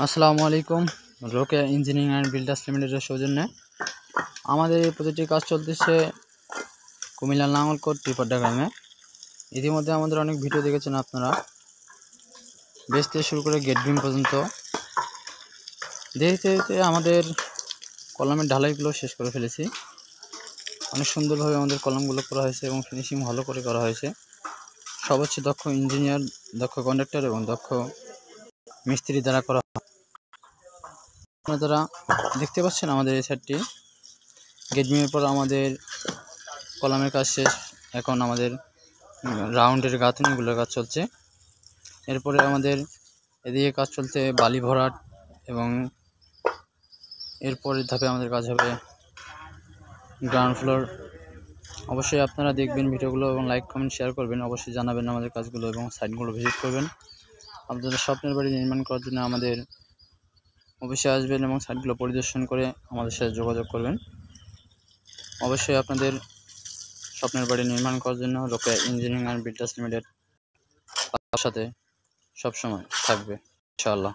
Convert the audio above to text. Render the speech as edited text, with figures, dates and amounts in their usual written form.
আসসালামু আলাইকুম। Rokeya engineering and builders লিমিটেডের সৌজন্যে আমাদের এই প্রজেক্টটি কাজ চলতেছে কুমিল্লা নাঙ্গলকোট ত্রিপড্ডা গ্রামে। ইতিমধ্যে আমাদের অনেক ভিডিও দেখেছেন আপনারা, বেস থেকে শুরু করে গেট বিম পর্যন্ত। দেখতে দেখতে আমাদের কলামের ঢালাইগুলো শেষ করে ফেলেছি। অনেক সুন্দরভাবে আমাদের কলামগুলো করা হয়েছে এবং ফিনিশিং ভালো করে করা হয়েছে। সর্বোচ্চ দক্ষ ইঞ্জিনিয়ার, দক্ষ কন্ডাক্টর এবং দক্ষ মিস্ত্রি দ্বারা করা হয়। আপনারা দেখতে পাচ্ছেন আমাদের এই সাইডটি গেট বিমের পর আমাদের কলামের কাজ শেষ। এখন আমাদের রাউন্ডের গাঁথনিগুলোর কাজ চলছে। এরপরে আমাদের এদিকে কাজ চলছে বালি ভরাট, এবং এরপরের ধাপে আমাদের কাজ হবে গ্রাউন্ড ফ্লোর। অবশ্যই আপনারা দেখবেন ভিডিওগুলো এবং লাইক কমেন্ট শেয়ার করবেন। অবশ্যই জানাবেন আমাদের কাজগুলো এবং সাইটগুলো ভিজিট করবেন। আপনাদের স্বপ্নের বাড়ি নির্মাণ করার জন্য আমাদের অফিসে আসবেন এবং সাইটগুলো পরিদর্শন করে আমাদের সাথে যোগাযোগ করবেন। অবশ্যই আপনাদের স্বপ্নের বাড়ি নির্মাণ করার জন্য Rokeya engineering and builders limited তার সাথে সবসময় থাকবে ইনশাআল্লাহ।